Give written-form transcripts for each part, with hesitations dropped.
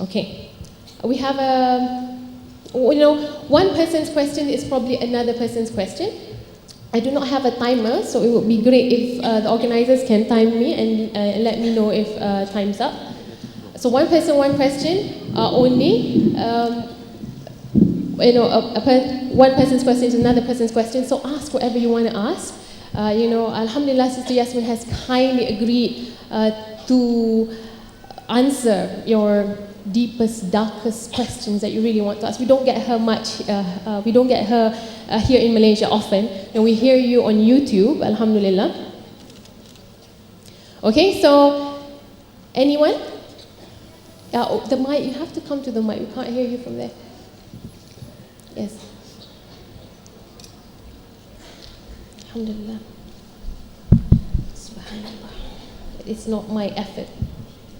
Okay. We have one person's question is probably another person's question. I do not have a timer, so it would be great if the organizers can time me and let me know if time's up. So one person, one question only. One person's question is another person's question, so ask whatever you want to ask. Alhamdulillah, Sister Yasmin has kindly agreed to answer your deepest, darkest questions that you really want to ask. We don't get her much, we don't get her here in Malaysia often, and we hear you on YouTube, alhamdulillah. Okay, so, anyone? The mic, you have to come to the mic, we can't hear you from there. Yes. Alhamdulillah. Subhanallah. It's not my effort.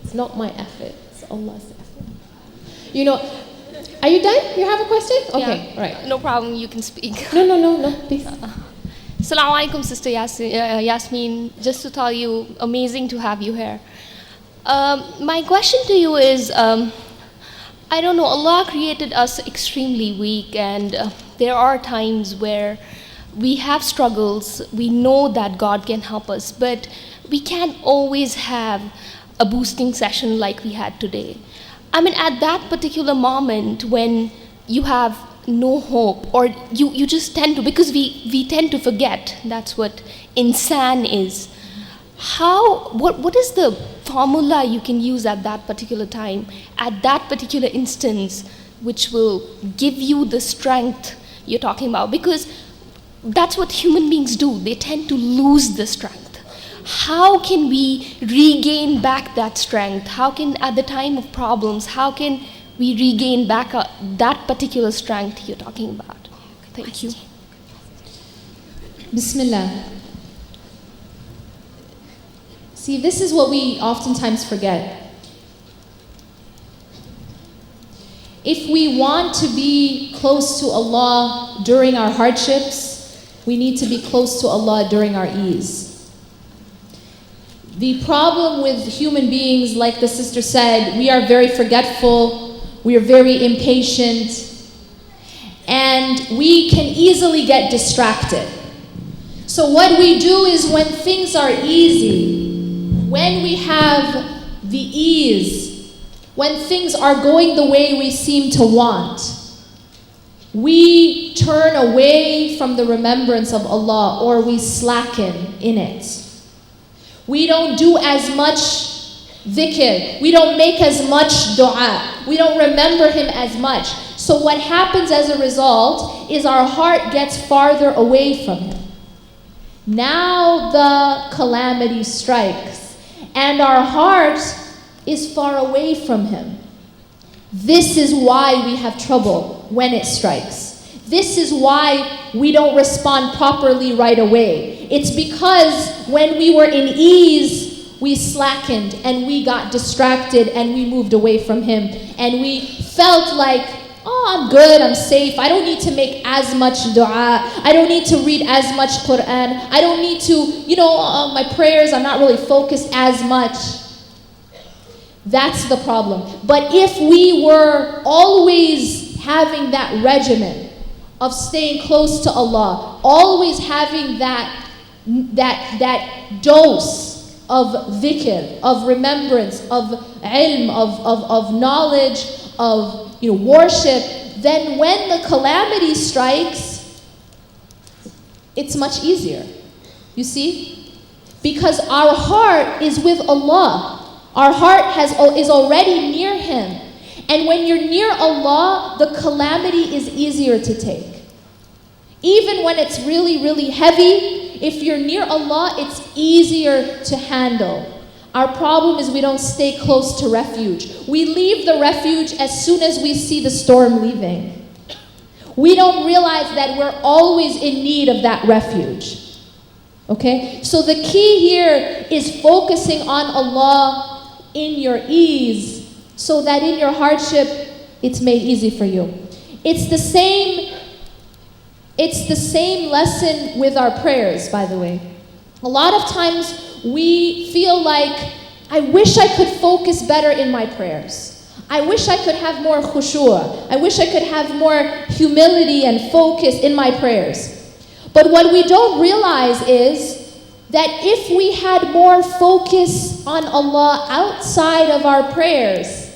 It's not my effort, it's Allah's effort. Are you done? You have a question? Okay, yeah, right. No problem, you can speak. No, please. Assalamu alaikum, Sister Yasmin. Just to tell you, amazing to have you here. My question to you is, I don't know, Allah created us extremely weak, and there are times where we have struggles. We know that God can help us, but we can't always have a boosting session like we had today. I mean, at that particular moment when you have no hope, or you just tend to, because we tend to forget, that's what insan is. What is the formula you can use at that particular time, at that particular instance, which will give you the strength you're talking about? Because that's what human beings do. They tend to lose the strength. How can we regain back that strength? How can, at the time of problems, how can we regain back that particular strength you're talking about? Thank you. Bismillah. See, this is what we oftentimes forget. If we want to be close to Allah during our hardships, we need to be close to Allah during our ease. The problem with human beings, like the sister said, we are very forgetful, we are very impatient, and we can easily get distracted. So what we do is when things are easy, when we have the ease, when things are going the way we seem to want, we turn away from the remembrance of Allah, or we slacken in it. We don't do as much dhikr. We don't make as much dua. We don't remember Him as much. So what happens as a result is our heart gets farther away from Him. Now the calamity strikes, and our heart is far away from Him. This is why we have trouble when it strikes. This is why we don't respond properly right away. It's because when we were in ease, we slackened and we got distracted and we moved away from Him. And we felt like, oh, I'm good, I'm safe. I don't need to make as much dua. I don't need to read as much Quran. I don't need to, my prayers, I'm not really focused as much. That's the problem. But if we were always having that regimen of staying close to Allah, always having that dose of dhikr, of remembrance, of ilm, of knowledge, of worship, then when the calamity strikes, it's much easier. You see? Because our heart is with Allah. Our heart is already near Him. And when you're near Allah, the calamity is easier to take. Even when it's really, really heavy, if you're near Allah, it's easier to handle. Our problem is we don't stay close to refuge. We leave the refuge as soon as we see the storm leaving. We don't realize that we're always in need of that refuge. Okay? So the key here is focusing on Allah in your ease, so that in your hardship, it's made easy for you. It's the same lesson with our prayers, by the way. A lot of times we feel like, I wish I could focus better in my prayers. I wish I could have more khushu'. I wish I could have more humility and focus in my prayers. But what we don't realize is that if we had more focus on Allah outside of our prayers,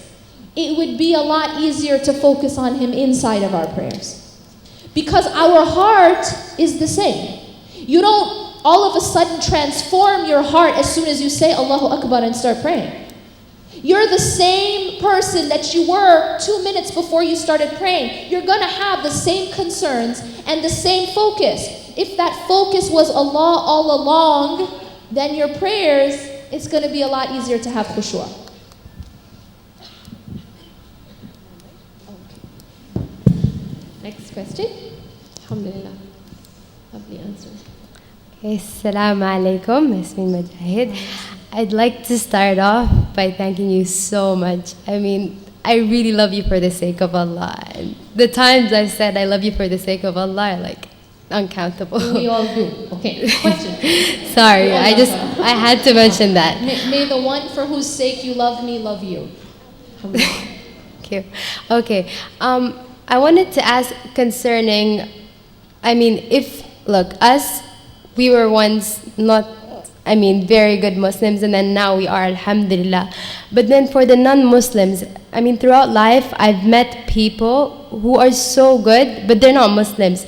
it would be a lot easier to focus on Him inside of our prayers. Because our heart is the same. You don't all of a sudden transform your heart as soon as you say Allahu Akbar and start praying. You're the same person that you were 2 minutes before you started praying. You're going to have the same concerns and the same focus. If that focus was Allah all along, then your prayers, it's going to be a lot easier to have khushu'. Next question. Alhamdulillah. Lovely answer. Okay, Assalamu alaikum, Yasmin Mogahed. I'd like to start off by thanking you so much. I mean, I really love you for the sake of Allah. And the times I've said I love you for the sake of Allah are like uncountable. We all do. Okay, question. Sorry, I had to mention that. May the one for whose sake you love me love you. Thank you. Okay, I wanted to ask concerning, I mean, we were once not, very good Muslims, and then now we are, alhamdulillah. But then for the non-Muslims, throughout life, I've met people who are so good, but they're not Muslims,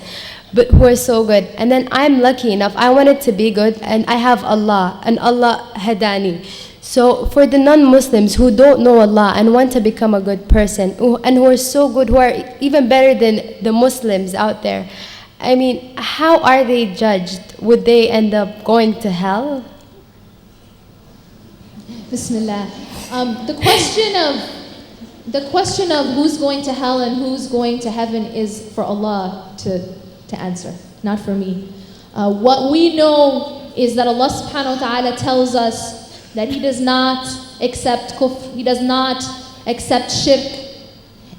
but who are so good. And then I'm lucky enough, I wanted to be good, and I have Allah, and Allah hadani. So for the non-Muslims who don't know Allah and want to become a good person, and who are so good, who are even better than the Muslims out there, how are they judged? Would they end up going to hell? Bismillah. The question of who's going to hell and who's going to heaven is for Allah to answer, not for me. What we know is that Allah subhanahu wa ta'ala tells us that He does not accept kufr, He does not accept shirk.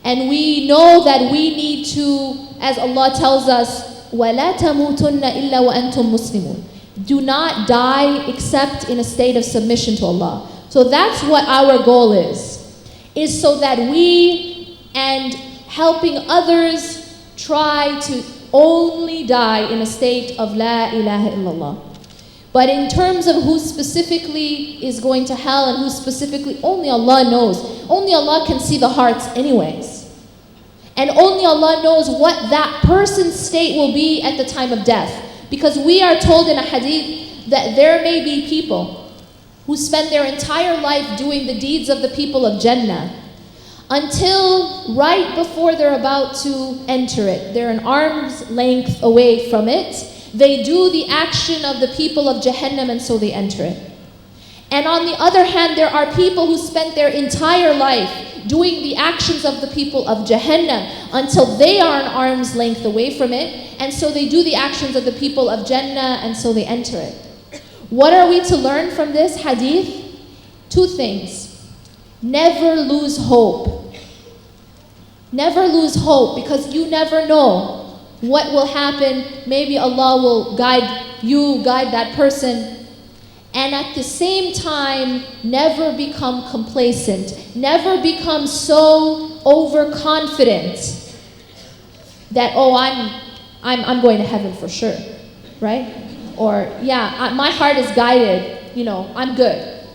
And we know that we need to, as Allah tells us, وَلَا تَمُوتُنَّ إِلَّا وَأَنْتُمْ مُسْلِمُونَ. Do not die except in a state of submission to Allah. So that's what our goal is so that we and helping others try to only die in a state of La ilaha illallah. But in terms of who specifically is going to hell and who specifically, only Allah knows. Only Allah can see the hearts anyways. And only Allah knows what that person's state will be at the time of death. Because we are told in a hadith that there may be people who spend their entire life doing the deeds of the people of Jannah until right before they're about to enter it. They're an arm's length away from it. They do the action of the people of Jahannam, and so they enter it. And on the other hand, there are people who spent their entire life doing the actions of the people of Jahannam until they are an arm's length away from it, and so they do the actions of the people of Jannah, and so they enter it. What are we to learn from this hadith? 2 things. Never lose hope. Never lose hope, because you never know what will happen. Maybe Allah will guide you, guide that person. And at the same time, never become complacent. Never become so overconfident that, I'm going to heaven for sure, right? Or, my heart is guided, I'm good.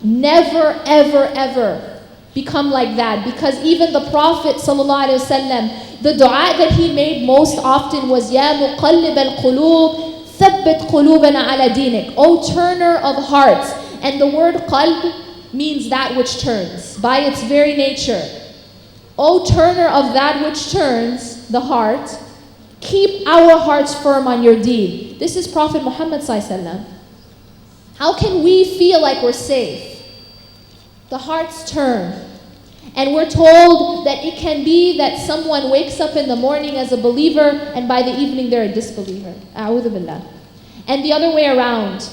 Never, ever, ever become like that, because even the Prophet ﷺ, the dua that he made most often was, Ya muqallib al-qulub, thabbit qulubana ala dinik. O turner of hearts. And the word qalb means that which turns, by its very nature. O turner of that which turns, the heart, keep our hearts firm on your deen. This is Prophet Muhammad ﷺ. How can we feel like we're safe? The hearts turn. And we're told that it can be that someone wakes up in the morning as a believer and by the evening they're a disbeliever. A'udhu billah. And the other way around.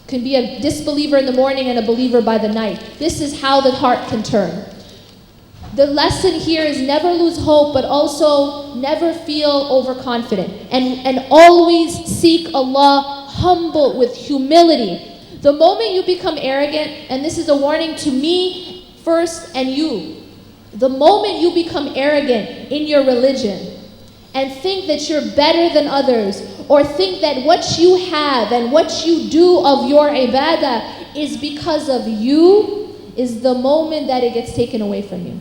Can be a disbeliever in the morning and a believer by the night. This is how the heart can turn. The lesson here is never lose hope, but also never feel overconfident. And always seek Allah humble with humility. The moment you become arrogant, and this is a warning to me first and you, The moment you become arrogant in your religion and think that you're better than others, or think that what you have and what you do of your ibadah is because of you, is the moment that it gets taken away from you.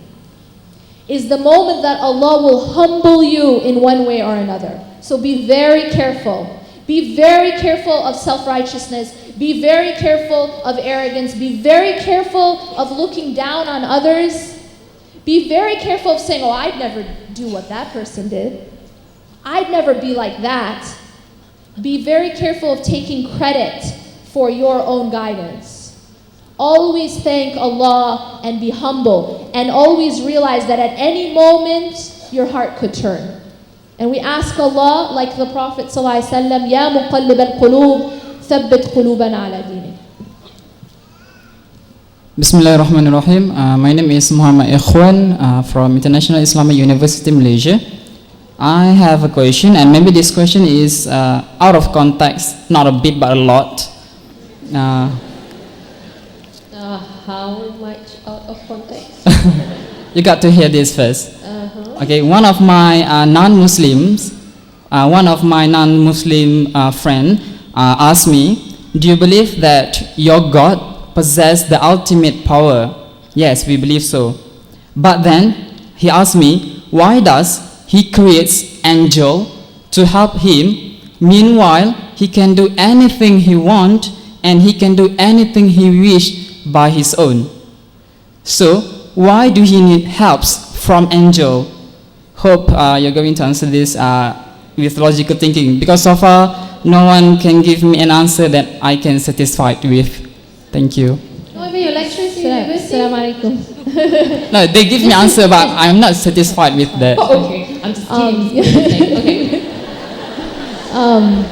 Is the moment that Allah will humble you in one way or another. So be very careful. Be very careful of self-righteousness. Be very careful of arrogance. Be very careful of looking down on others. Be very careful of saying, oh, I'd never do what that person did. I'd never be like that. Be very careful of taking credit for your own guidance. Always thank Allah and be humble. And always realize that at any moment, your heart could turn. And we ask Allah, like the Prophet ﷺ, Ya muqallib al-qulub, thabbit qulubana ala dinik. Bismillahirrahmanirrahim. My name is Muhammad Ikhwan from International Islamic University, Malaysia. I have a question, and maybe this question is out of context, not a bit but a lot. How much out of context? You got to hear this first. Okay, one of my non-Muslim friend asked me, do you believe that your God possesses the ultimate power? Yes, we believe so. But then he asked me, why does he creates angel to help him? Meanwhile, he can do anything he wants and he can do anything he wish by his own. So why do he need helps from angel? Hope you're going to answer this with logical thinking, because so far no one can give me an answer that I can satisfied with. Thank you. No, you're lecturing in university? Assalamu alaikum. No, they give me answer, but I'm not satisfied with that. Oh, okay. I'm just kidding. Okay.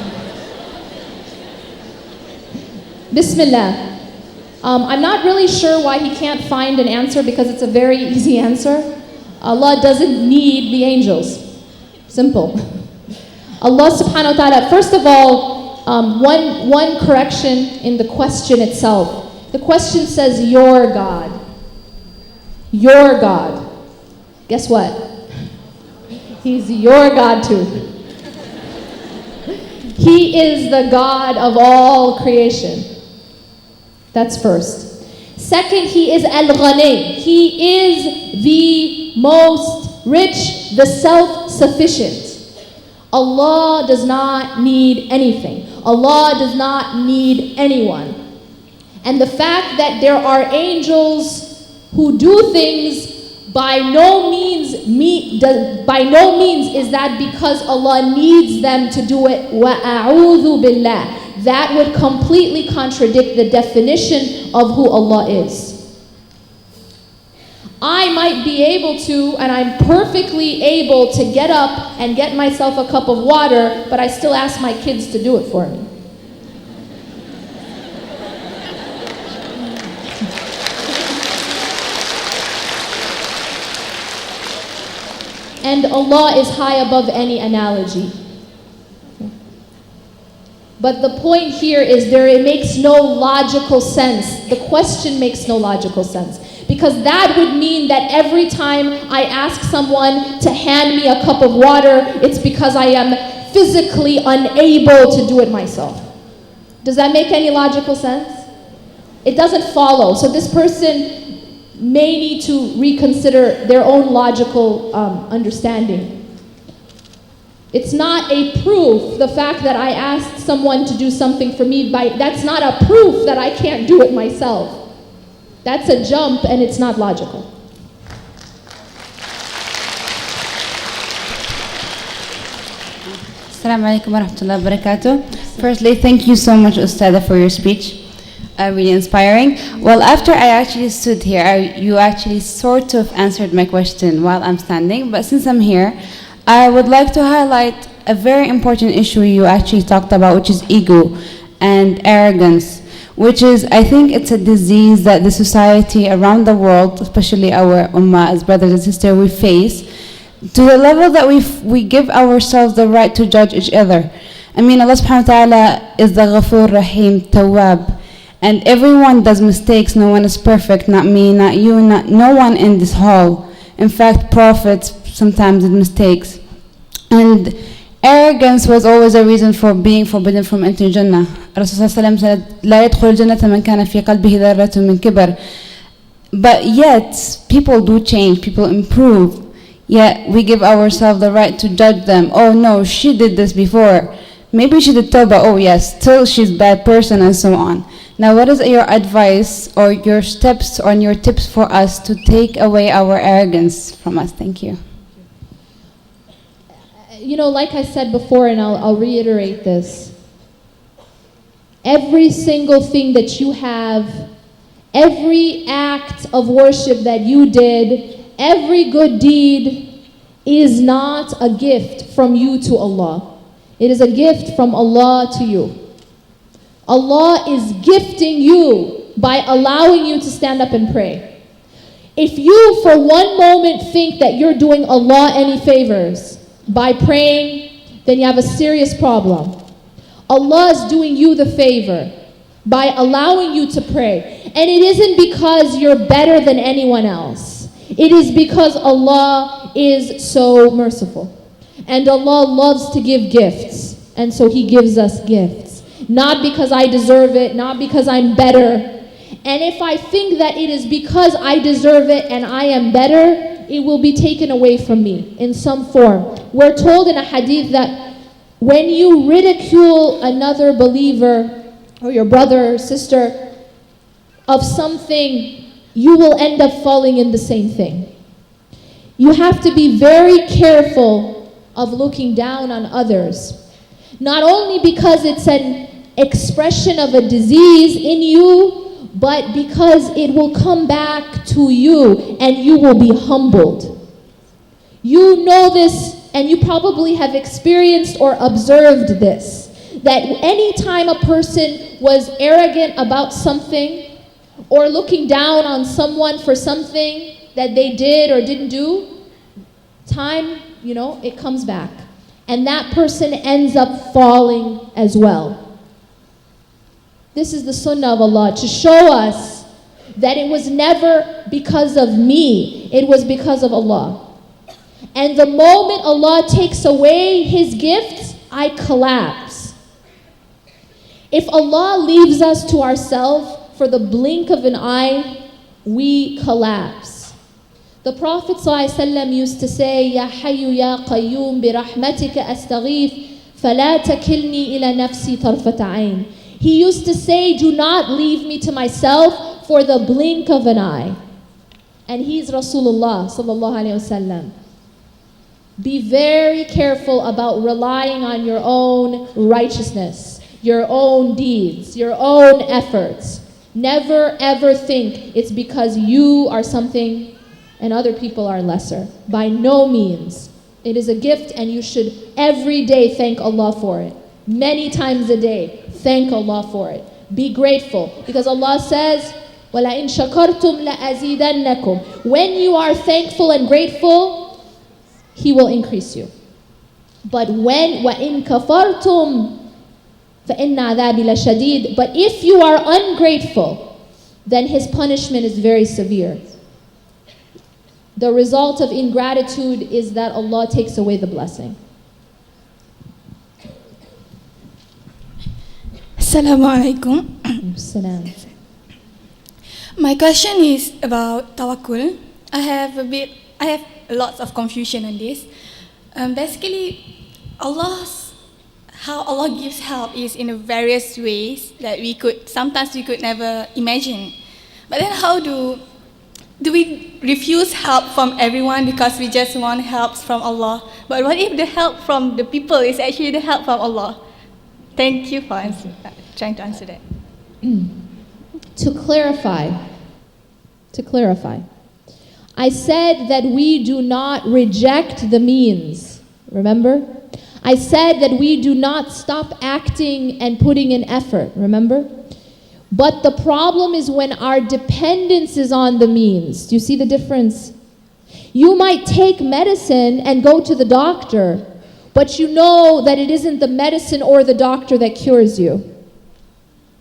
Bismillah. I'm not really sure why he can't find an answer, because it's a very easy answer. Allah doesn't need the angels. Simple. Allah subhanahu wa ta'ala, first of all, one correction in the question itself. The question says, your God. Your God. Guess what? He's your God too. He is the God of all creation. That's first. Second, he is al-Ghani. He is the most rich, the self-sufficient. Allah does not need anything. Allah does not need anyone. And the fact that there are angels who do things by no means is that because Allah needs them to do it. وَأَعُوذُ بِاللَّهِ. That would completely contradict the definition of who Allah is. I might be able to, and I'm perfectly able to get up and get myself a cup of water, but I still ask my kids to do it for me. And Allah is high above any analogy. But the point here is it makes no logical sense. The question makes no logical sense. Because that would mean that every time I ask someone to hand me a cup of water, it's because I am physically unable to do it myself. Does that make any logical sense? It doesn't follow. So this person may need to reconsider their own logical understanding. It's not a proof, the fact that I asked someone to do something for me, that's not a proof that I can't do it myself. That's a jump and it's not logical. Assalamu alaikum wa rahmatullahi wa barakatuh. Firstly, thank you so much, Ustada, for your speech. Really inspiring. Well, after I actually stood here, you actually sort of answered my question while I'm standing, but since I'm here, I would like to highlight a very important issue you actually talked about, which is ego and arrogance, which is, I think it's a disease that the society around the world, especially our ummah as brothers and sisters, we face, to the level that we give ourselves the right to judge each other. I mean, Allah subhanahu wa ta'ala is the Ghafur Rahim Tawwab, and everyone does mistakes. No one is perfect, not me, not you, no one in this hall. In fact, prophets sometimes did mistakes. And arrogance was always a reason for being forbidden from entering Jannah. Rasul said, لا يدخل الجنة من كان في قلبه ذرة من كبر. But yet, people do change, people improve. Yet, we give ourselves the right to judge them. Oh no, she did this before. Maybe she did tawbah, oh yes, still she's a bad person, and so on. Now, what is your advice or your steps or your tips for us to take away our arrogance from us? Thank you. You know, like I said before, and I'll reiterate this. Every single thing that you have, every act of worship that you did, every good deed is not a gift from you to Allah. It is a gift from Allah to you. Allah is gifting you by allowing you to stand up and pray. If you for one moment think that you're doing Allah any favors by praying, then you have a serious problem. Allah is doing you the favor by allowing you to pray. And it isn't because you're better than anyone else. It is because Allah is so merciful. And Allah loves to give gifts. And so He gives us gifts. Not because I deserve it, not because I'm better. And if I think that it is because I deserve it and I am better, it will be taken away from me in some form. We're told in a hadith that when you ridicule another believer or your brother or sister of something, you will end up falling in the same thing. You have to be very careful of looking down on others. Not only because it's an expression of a disease in you, but because it will come back to you and you will be humbled. You know this, and you probably have experienced or observed this, that anytime a person was arrogant about something or looking down on someone for something that they did or didn't do, time, it comes back. And that person ends up falling as well. This is the sunnah of Allah, to show us that it was never because of me, it was because of Allah. And the moment Allah takes away His gifts, I collapse. If Allah leaves us to ourselves for the blink of an eye, we collapse. The Prophet ﷺ used to say, Ya Hayyu Ya Qayyum bi rahmatika astaghith, fala takilni ila nafsi tarfat ayn. He used to say, do not leave me to myself for the blink of an eye. And he's Rasulullah sallallahu alayhi wasallam. Be very careful about relying on your own righteousness, your own deeds, your own efforts. Never ever think it's because you are something and other people are lesser. By no means. It is a gift and you should every day thank Allah for it. Many times a day, thank Allah for it. Be grateful, because Allah says, وَلَئِن شَكَرْتُمْ لَأَزِيدَنَّكُمْ. When you are thankful and grateful, He will increase you. But when وَإِن كَفَرْتُمْ فَإِنَّ عَذَابِي لَشَدِيدٌ. But if you are ungrateful, then His punishment is very severe. The result of ingratitude is that Allah takes away the blessing. Assalamu alaikum. Salam. My question is about tawakkul. I have lots of confusion on this. Basically, how Allah gives help is in various ways that sometimes we could never imagine. But then how do we refuse help from everyone because we just want help from Allah? But what if the help from the people is actually the help from Allah? Thank you for trying to answer that. To clarify, I said that we do not reject the means, remember? I said that we do not stop acting and putting in effort, remember? But the problem is when our dependence is on the means. Do you see the difference? You might take medicine and go to the doctor, but you know that it isn't the medicine or the doctor that cures you.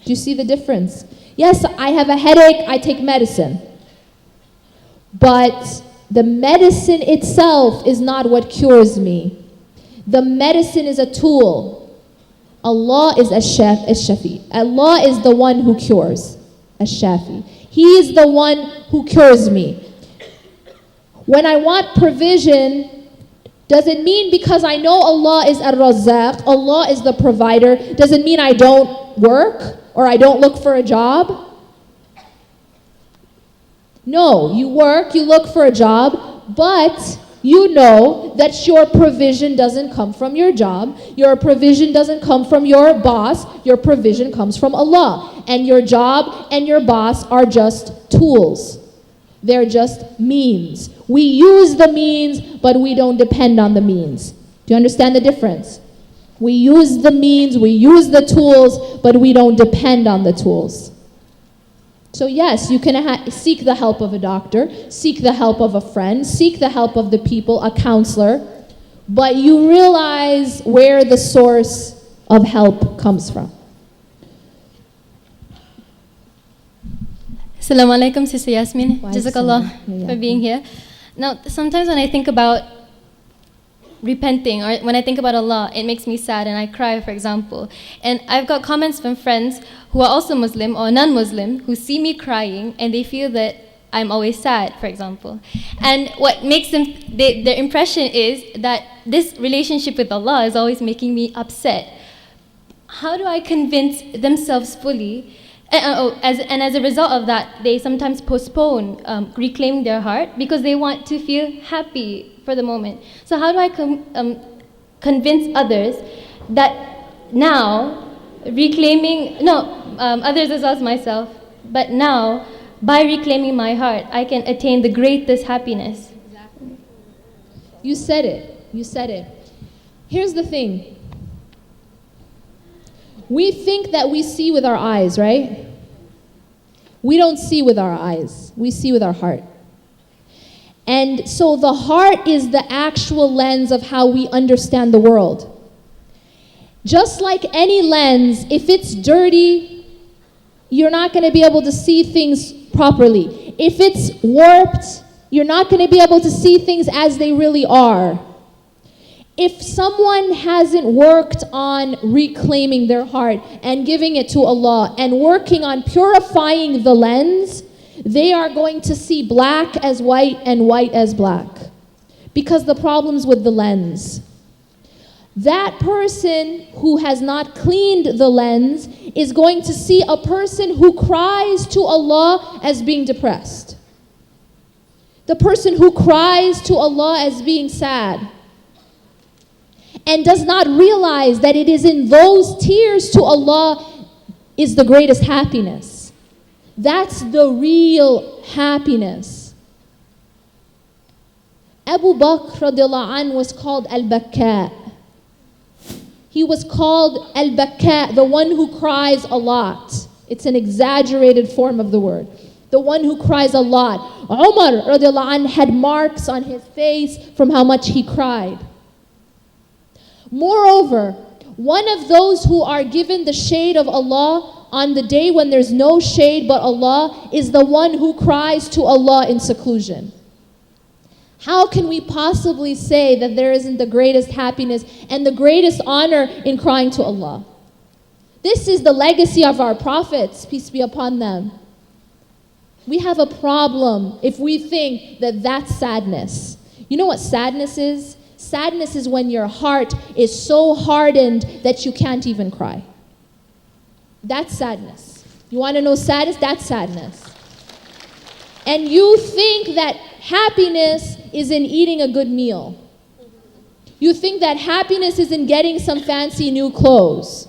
Do you see the difference? Yes, I have a headache, I take medicine. But The medicine itself is not what cures me. The medicine is a tool. Allah is Ash-Shafi. Allah is the one who cures. Ash-Shafi. He is the one who cures me. When I want provision, does it mean because I know Allah is Ar-Razzaq, Allah is the provider, does it mean I don't work or I don't look for a job? No, you work, you look for a job, but you know that your provision doesn't come from your job, your provision doesn't come from your boss, your provision comes from Allah. And your job and your boss are just tools. They're just means. We use the means, but we don't depend on the means. Do you understand the difference? We use the means, we use the tools, but we don't depend on the tools. So yes, you can seek the help of a doctor, seek the help of a friend, seek the help of the people, a counselor, but you realize where the source of help comes from. Assalamu alaikum, Sister Yasmin. Jazakallah for being here. Now, sometimes when I think about repenting, or when I think about Allah, it makes me sad and I cry, for example. And I've got comments from friends who are also Muslim or non-Muslim who see me crying and they feel that I'm always sad, for example. And what makes them, their impression is that this relationship with Allah is always making me upset. How do I convince themselves fully? And as a result of that, they sometimes postpone reclaiming their heart because they want to feel happy for the moment. So how do I convince others that now reclaiming, others as well as myself, but now by reclaiming my heart, I can attain the greatest happiness? Exactly. You said it. You said it. Here's the thing. We think that we see with our eyes, right? We don't see with our eyes. We see with our heart. And so the heart is the actual lens of how we understand the world. Just like any lens, if it's dirty, you're not going to be able to see things properly. If it's warped, you're not going to be able to see things as they really are. If someone hasn't worked on reclaiming their heart and giving it to Allah and working on purifying the lens, they are going to see black as white and white as black because the problem's with the lens. That person who has not cleaned the lens is going to see a person who cries to Allah as being depressed. The person who cries to Allah as being sad and does not realize that it is in those tears to Allah is the greatest happiness. That's the real happiness. Abu Bakr radiallahu anh was called Al-Bakka. He was called Al-Bakka, the one who cries a lot. It's an exaggerated form of the word. The one who cries a lot. Umar radiallahu anh had marks on his face from how much he cried. Moreover, one of those who are given the shade of Allah on the day when there's no shade but Allah is the one who cries to Allah in seclusion. How can we possibly say that there isn't the greatest happiness and the greatest honor in crying to Allah? This is the legacy of our prophets, peace be upon them. We have a problem if we think that that's sadness. You know what sadness is? Sadness is when your heart is so hardened that you can't even cry. That's sadness. You want to know sadness? That's sadness. And you think that happiness is in eating a good meal. You think that happiness is in getting some fancy new clothes.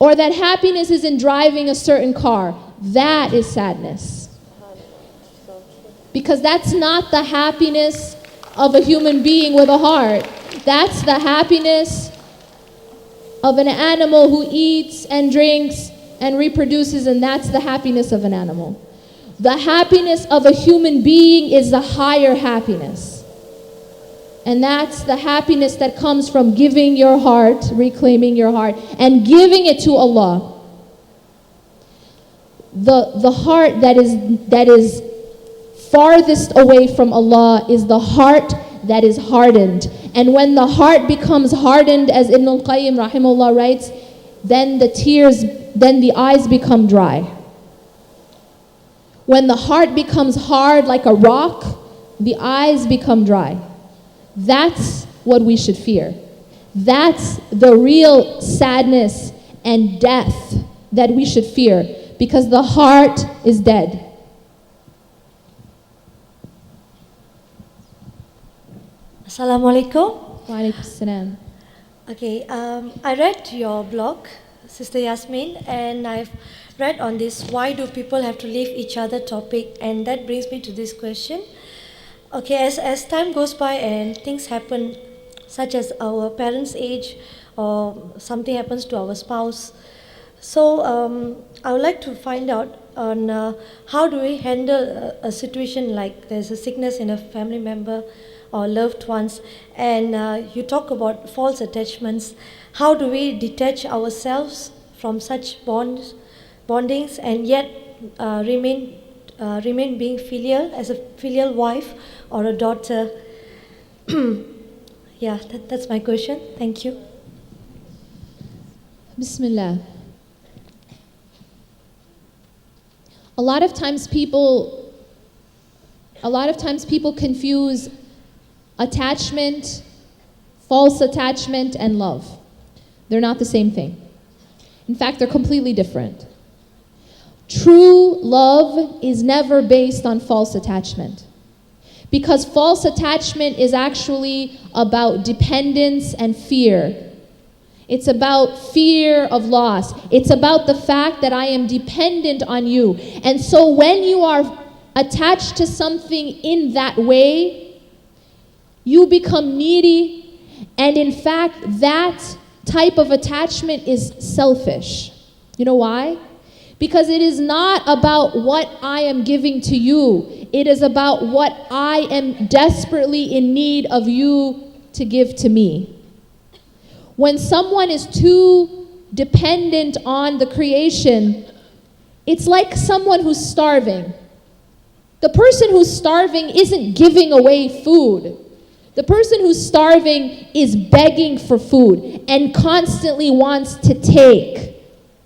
Or that happiness is in driving a certain car. That is sadness. Because that's not the happiness of a human being with a heart. That's the happiness of an animal who eats and drinks and reproduces, and that's the happiness of an animal. The happiness of a human being is the higher happiness. And that's the happiness that comes from giving your heart, reclaiming your heart, and giving it to Allah. The heart that is farthest away from Allah is the heart that is hardened. And when the heart becomes hardened, as Ibn al-Qayyim rahimahullah writes, then the eyes become dry. When the heart becomes hard like a rock, the eyes become dry. That's what we should fear. That's the real sadness and death that we should fear, because the heart is dead. Assalamualaikum. Wa alaikum salam. Okay, I read your blog, Sister Yasmin, and I've read on this why do people have to leave each other topic, and that brings me to this question. Okay, as time goes by and things happen, such as our parents' age or something happens to our spouse, so I would like to find out on how do we handle a situation like there's a sickness in a family member or loved ones, and you talk about false attachments. How do we detach ourselves from such bondings and yet remain being filial, as a filial wife or a daughter? Yeah, that's my question. Thank you. Bismillah. A lot of times people confuse attachment, false attachment, and love. They're not the same thing. In fact, they're completely different. True love is never based on false attachment, because false attachment is actually about dependence and fear. It's about fear of loss. It's about the fact that I am dependent on you. And so when you are attached to something in that way, you become needy, and in fact, that type of attachment is selfish. You know why? Because it is not about what I am giving to you. It is about what I am desperately in need of you to give to me. When someone is too dependent on the creation, it's like someone who's starving. The person who's starving isn't giving away food. The person who's starving is begging for food and constantly wants to take.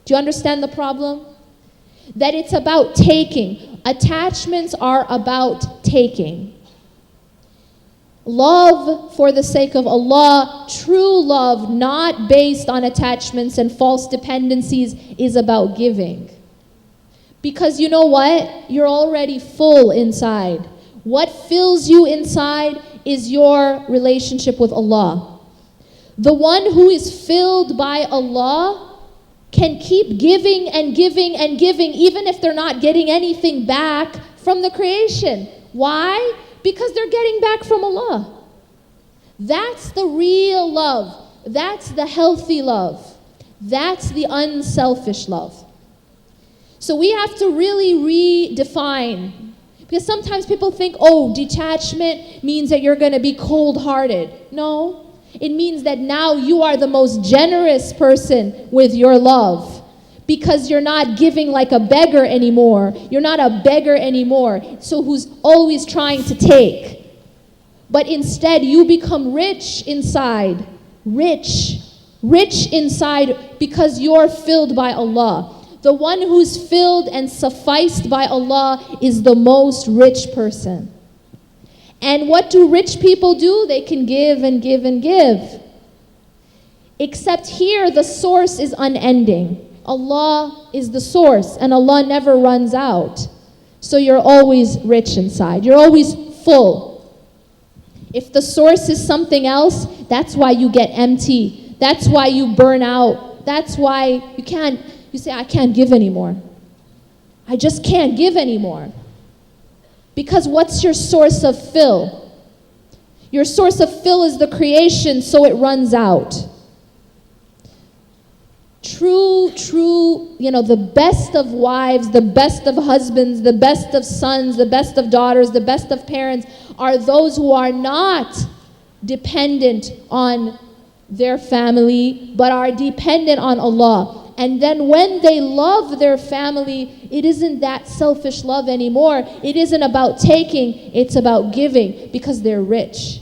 Do you understand the problem? That it's about taking. Attachments are about taking. Love for the sake of Allah, true love, not based on attachments and false dependencies, is about giving. Because you know what? You're already full inside. What fills you inside is your relationship with Allah. The one who is filled by Allah can keep giving and giving and giving, even if they're not getting anything back from the creation. Why? Because they're getting back from Allah. That's the real love. That's the healthy love. That's the unselfish love. So we have to really redefine. Because sometimes people think, oh, detachment means that you're going to be cold-hearted. No. It means that now you are the most generous person with your love, because you're not giving like a beggar anymore. You're not a beggar anymore, so who's always trying to take. But instead, you become rich inside. Rich inside, because you're filled by Allah. The one who's filled and sufficed by Allah is the most rich person. And what do rich people do? They can give and give and give. Except here, the source is unending. Allah is the source, and Allah never runs out. So you're always rich inside. You're always full. If the source is something else, that's why you get empty. That's why you burn out. That's why you say, I can't give anymore. I just can't give anymore. Because what's your source of fill? Your source of fill is the creation, so it runs out. True, the best of wives, the best of husbands, the best of sons, the best of daughters, the best of parents are those who are not dependent on their family, but are dependent on Allah. And then when they love their family, it isn't that selfish love anymore. It isn't about taking, it's about giving, because they're rich.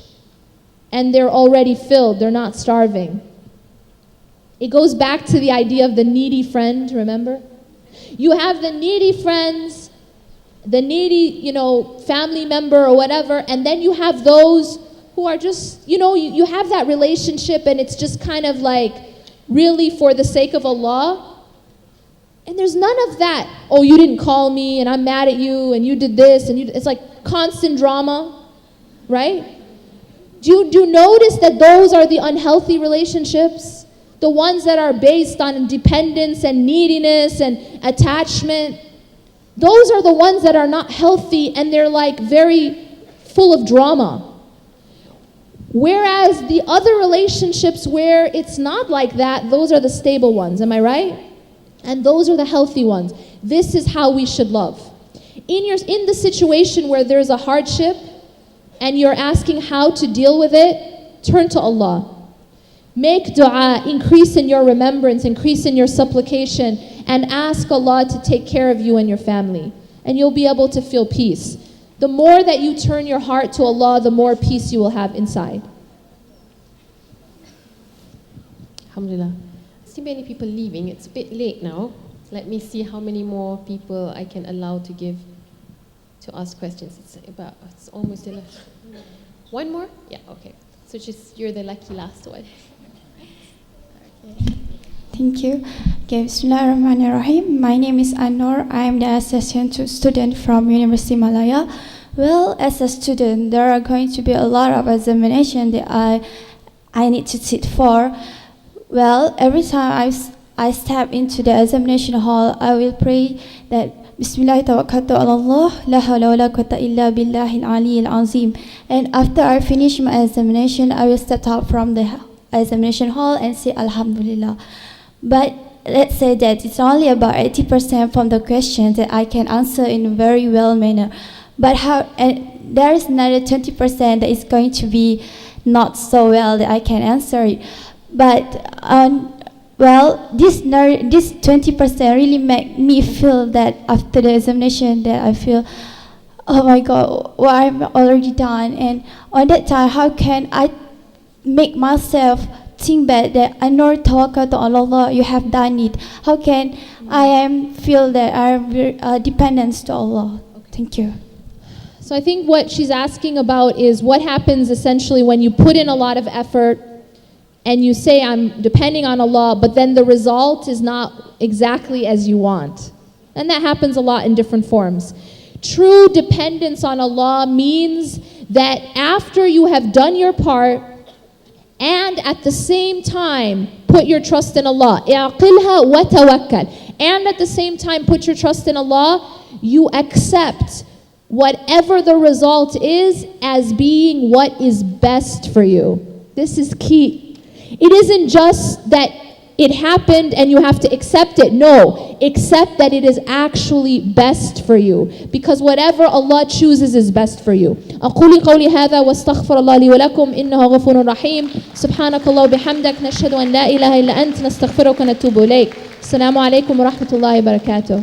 And they're already filled, they're not starving. It goes back to the idea of the needy friend, remember? You have the needy friends, the needy, family member or whatever, and then you have those who are just, you have that relationship and it's just kind of like really for the sake of Allah. And there's none of that. Oh, you didn't call me and I'm mad at you and you did this and it's like constant drama, right? Do you notice that those are the unhealthy relationships? The ones that are based on dependence and neediness and attachment. Those are the ones that are not healthy and they're like very full of drama. Whereas the other relationships where it's not like that, those are the stable ones, am I right? And those are the healthy ones. This is how we should love. In the situation where there's a hardship and you're asking how to deal with it, turn to Allah. Make dua, increase in your remembrance, increase in your supplication, and ask Allah to take care of you and your family. And you'll be able to feel peace. The more that you turn your heart to Allah, the more peace you will have inside. Alhamdulillah. I see many people leaving. It's a bit late now. Let me see how many more people I can allow to ask questions. It's almost 11. One more? Yeah, okay. So you're the lucky last one. Thank you. Okay, Bismillahirrahmanirrahim. My name is Anor. I am the assistant student from University Malaya. Well, as a student, there are going to be a lot of examinations that I need to sit for. Well, every time I step into the examination hall, I will pray that Bismillah tawakkaltu ala Allah, la hawla wa la quwwata illa billahil aliyyil azim. And after I finish my examination, I will step out from the examination hall and say Alhamdulillah. But let's say that it's only about 80% from the questions that I can answer in a very well manner. But there is another 20% that is going to be not so well that I can answer it. But this 20% really make me feel that after the examination that I feel, oh my God, what I've already done. And on that time, how can I make myself think back that I know tawakkal to Allah, you have done it. How can I feel that I am dependent to Allah? Thank you. So I think what she's asking about is what happens essentially when you put in a lot of effort and you say I'm depending on Allah, but then the result is not exactly as you want. And that happens a lot in different forms. True dependence on Allah means that after you have done your part and at the same time put your trust in Allah, 𝐁𝐿𝐻 وتوكل, and at the same time put your trust in Allah, you accept whatever the result is as being what is best for you. This is key. It isn't just that it happened and you have to accept it. No, accept that it is actually best for you, because whatever Allah chooses is best for you. أقول قولي هذا واستغفر الله لي ولكم إنه غفور رحيم. سبحانك الله وبحمدك نشهد أن لا إله إلا أنت نستغفرك ونتوب إليك. السلام عليكم ورحمة الله وبركاته.